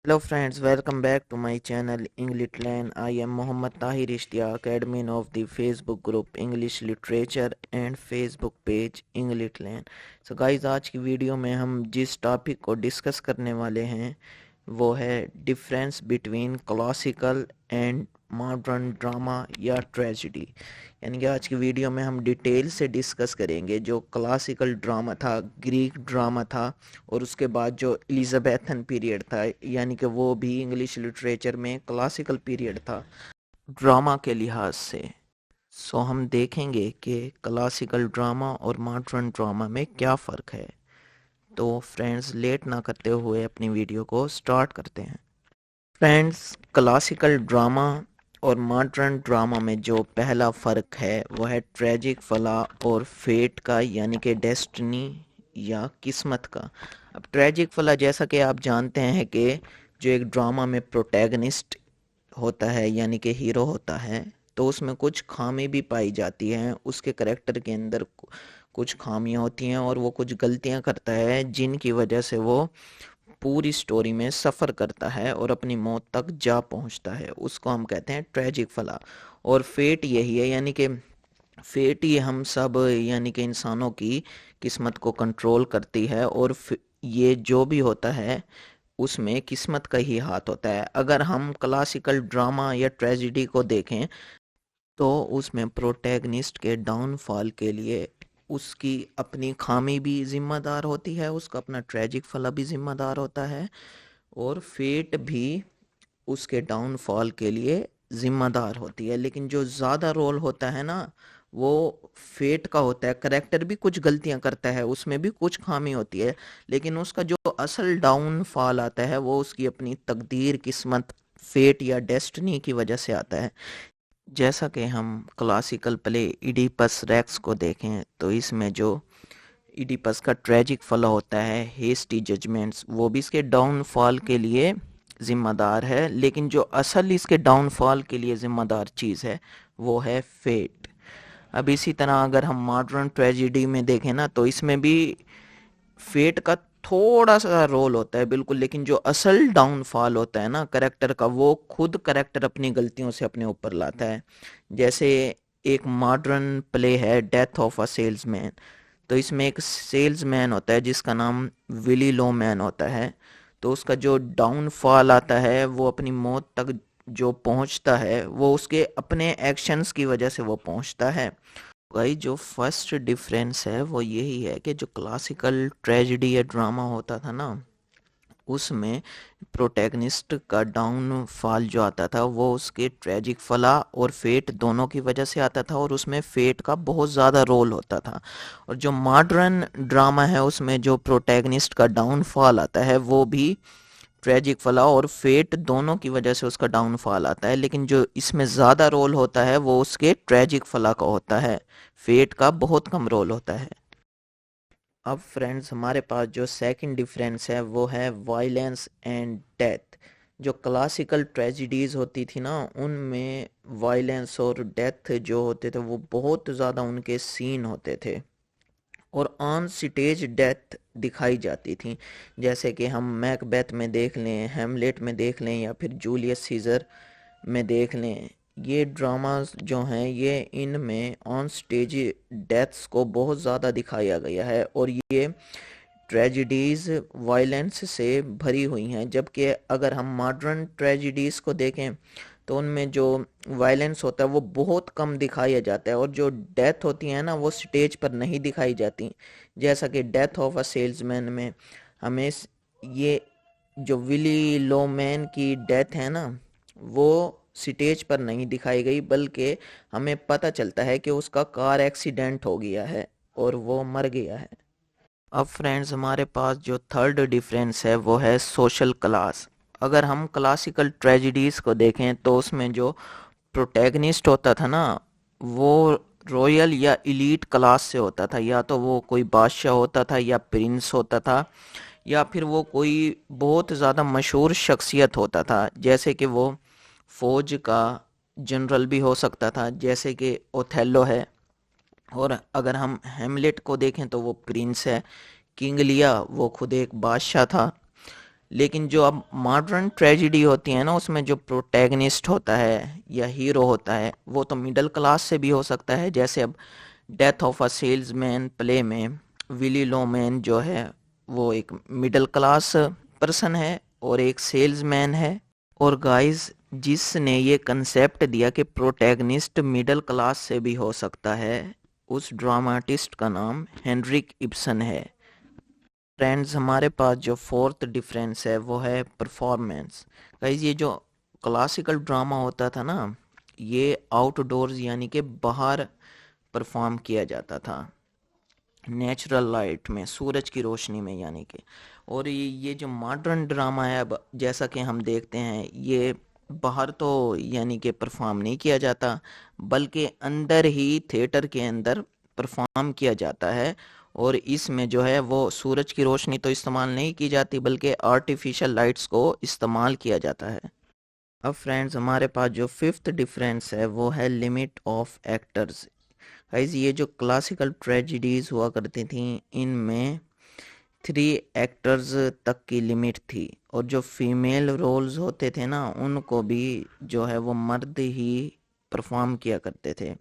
Hello friends, welcome back to my channel English Learn. I am Mohammad Tahir Ishtiyaq, admin of the Facebook group English Literature and Facebook page English Learn. So guys, आज की video में हम जिस topic को discuss करने वाले हैं वो है difference between classical and modern drama या ट्रेजिडी। यानी कि आज की वीडियो में हम डिटेल से डिस्कस करेंगे जो क्लासिकल ड्रामा था, ग्रीक ड्रामा था, और उसके बाद जो एलिजाबेथन पीरियड था, यानी कि वो भी इंग्लिश लिटरेचर में क्लासिकल पीरियड था ड्रामा के लिहाज से। सो हम देखेंगे कि क्लासिकल ड्रामा और मॉडर्न ड्रामा में क्या फ़र्क है। तो फ्रेंड्स, लेट ना करते हुए अपनी वीडियो को स्टार्ट करते हैं। फ्रेंड्स, क्लासिकल ड्रामा और मॉडर्न ड्रामा में जो पहला फ़र्क है वो है ट्रेजिक फला और फेट का, यानी कि डेस्टिनी या किस्मत का। अब ट्रेजिक फला जैसा कि आप जानते हैं कि जो एक ड्रामा में प्रोटैगनिस्ट होता है यानी कि हीरो होता है, तो उसमें कुछ खामी भी पाई जाती हैं, उसके करेक्टर के अंदर कुछ खामियां होती हैं और वो कुछ गलतियां करता है जिनकी वजह से वो पूरी स्टोरी में सफ़र करता है और अपनी मौत तक जा पहुंचता है। उसको हम कहते हैं ट्रेजिक फला। और फेट यही है, यानी कि फेट ही हम सब यानी कि इंसानों की किस्मत को कंट्रोल करती है, और ये जो भी होता है उसमें किस्मत का ही हाथ होता है। अगर हम क्लासिकल ड्रामा या ट्रेजिडी को देखें तो उसमें प्रोटैगनिस्ट के डाउनफॉल के लिए उसकी अपनी खामी भी जिम्मेदार होती है, उसका अपना ट्रेजिक फला भी जिम्मेदार होता है, और फेट भी उसके डाउनफॉल के लिए जिम्मेदार होती है। लेकिन जो ज़्यादा रोल होता है ना, वो फेट का होता है। करेक्टर भी कुछ गलतियां करता है, उसमें भी कुछ खामी होती है, लेकिन उसका जो असल डाउनफॉल आता है वो उसकी अपनी तकदीर, किस्मत, फेट या डेस्टिनी की वजह से आता है। जैसा कि हम क्लासिकल प्ले इडिपस रेक्स को देखें तो इसमें जो इडिपस का ट्रेजिक फला होता है, हेस्टी जजमेंट्स, वो भी इसके डाउनफॉल के लिए ज़िम्मेदार है, लेकिन जो असल इसके डाउनफॉल के लिए ज़िम्मेदार चीज़ है वो है फेट। अब इसी तरह अगर हम मॉडर्न ट्रेजिडी में देखें ना, तो इसमें भी फेट का थोड़ा सा रोल होता है बिल्कुल, लेकिन जो असल डाउनफॉल होता है ना करेक्टर का, वो खुद करेक्टर अपनी गलतियों से अपने ऊपर लाता है। जैसे एक मॉडर्न प्ले है डेथ ऑफ अ सेल्समैन। तो इसमें एक सेल्समैन होता है जिसका नाम विली लो मैन होता है। तो उसका जो डाउनफॉल आता है, वो अपनी मौत तक जो पहुंचता है वो उसके अपने एक्शंस की वजह से वो पहुंचता है। भाई, जो फर्स्ट डिफरेंस है वो यही है कि जो क्लासिकल ट्रेजेडी या ड्रामा होता था ना, उसमें प्रोटैगनिस्ट का डाउनफॉल जो आता था वो उसके ट्रेजिक फला और फेट दोनों की वजह से आता था, और उसमें फेट का बहुत ज़्यादा रोल होता था। और जो मॉडर्न ड्रामा है उसमें जो प्रोटैगनिस्ट का डाउनफॉल आता है वो भी ट्रेजिक फला और फेट दोनों की वजह से उसका डाउनफॉल आता है, लेकिन जो इसमें ज़्यादा रोल होता है वो उसके ट्रेजिक फला का होता है, फेट का बहुत कम रोल होता है। अब फ्रेंड्स, हमारे पास जो सेकंड डिफरेंस है वो है वायलेंस एंड डेथ। जो क्लासिकल ट्रेजिडीज़ होती थी ना, उनमें वायलेंस और डेथ जो होते थे वो बहुत ज़्यादा उनके सीन होते थे, और ऑन स्टेज डेथ दिखाई जाती थी। जैसे कि हम मैकबेथ में देख लें, हेमलेट में देख लें, या फिर जूलियस सीजर में देख लें। ये ड्रामास जो हैं ये इनमें ऑन स्टेज डेथ्स को बहुत ज़्यादा दिखाया गया है, और ये ट्रेजिडीज़ वायलेंस से भरी हुई हैं। जबकि अगर हम मॉडर्न ट्रेजिडीज़ को देखें तो उनमें जो वायलेंस होता है वो बहुत कम दिखाया जाता है, और जो डेथ होती है ना वो स्टेज पर नहीं दिखाई जाती। जैसा कि डेथ ऑफ अ सेल्समैन में हमें ये जो विली लोमैन की डेथ है ना, वो स्टेज पर नहीं दिखाई गई, बल्कि हमें पता चलता है कि उसका कार एक्सीडेंट हो गया है और वो मर गया है। अब फ्रेंड्स, हमारे पास जो थर्ड डिफरेंस है वो है सोशल क्लास। अगर हम क्लासिकल ट्रेजिडीज़ को देखें तो उसमें जो प्रोटैगनिस्ट होता था ना, वो रॉयल या इलीट क्लास से होता था। या तो वो कोई बादशाह होता था, या प्रिंस होता था, या फिर वो कोई बहुत ज़्यादा मशहूर शख्सियत होता था, जैसे कि वो फौज का जनरल भी हो सकता था, जैसे कि ओथेलो है। और अगर हम हेमलेट को देखें तो वो प्रिंस है। किंग लिया वो खुद एक बादशाह था। लेकिन जो अब मॉडर्न ट्रेजिडी होती है ना, उसमें जो प्रोटैगनिस्ट होता है या हीरो होता है वो तो मिडिल क्लास से भी हो सकता है। जैसे अब death of a salesman play में विली लोमैन जो है वो एक मिडिल क्लास पर्सन है और एक सेल्समैन है। और गाइस, जिसने ये कंसेप्ट दिया कि प्रोटैगनिस्ट मिडिल क्लास से भी हो सकता है, उस ड्रामाटिस्ट का नाम हेनरिक इब्सन है। फ्रेंड्स, हमारे पास जो फोर्थ डिफरेंस है वो है परफॉर्मेंस। गाइस, ये जो क्लासिकल ड्रामा होता था ना, ये आउटडोर्स यानी कि बाहर परफॉर्म किया जाता था, नेचुरल लाइट में, सूरज की रोशनी में यानी कि। और ये जो मॉडर्न ड्रामा है, अब जैसा कि हम देखते हैं, ये बाहर तो यानी कि परफॉर्म नहीं किया जाता, बल्कि अंदर ही थिएटर के अंदर परफॉर्म किया जाता है। और इसमें जो है वो सूरज की रोशनी तो इस्तेमाल नहीं की जाती, बल्कि आर्टिफिशियल लाइट्स को इस्तेमाल किया जाता है। अब फ्रेंड्स, हमारे पास जो फिफ्थ डिफरेंस है वो है लिमिट ऑफ एक्टर्स। गाइस, ये जो क्लासिकल ट्रेजिडीज हुआ करती थी, इनमें 3 एक्टर्स तक की लिमिट थी, और जो फीमेल रोल्स होते थे ना, उनको भी जो है वो मर्द ही परफॉर्म किया करते थे।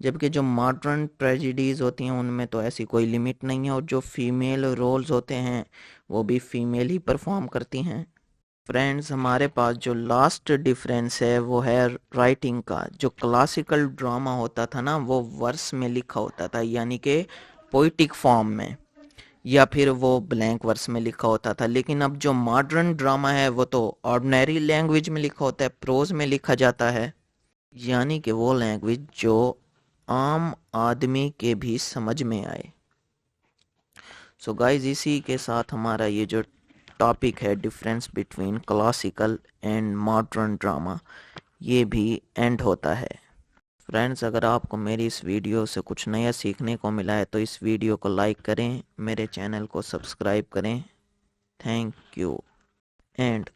जबकि जो मॉडर्न ट्रेजिडीज होती हैं उनमें तो ऐसी कोई लिमिट नहीं है, और जो फीमेल रोल्स होते हैं वो भी फीमेल ही परफॉर्म करती हैं। फ्रेंड्स, हमारे पास जो लास्ट डिफरेंस है वो है राइटिंग का। जो क्लासिकल ड्रामा होता था ना, वो वर्स में लिखा होता था, यानी कि पोइटिक फॉर्म में, या फिर वो ब्लैंक वर्स में लिखा होता था। लेकिन अब जो मॉडर्न ड्रामा है वो तो ऑर्डिनरी लैंग्वेज में लिखा होता है, प्रोज में लिखा जाता है, यानी कि वो लैंग्वेज जो आम आदमी के भी समझ में आए। सो गाइज, इसी के साथ हमारा ये जो टॉपिक है difference between classical and modern drama, ये भी एंड होता है। फ्रेंड्स, अगर आपको मेरी इस वीडियो से कुछ नया सीखने को मिला है तो इस वीडियो को लाइक करें, मेरे चैनल को सब्सक्राइब करें। Thank you and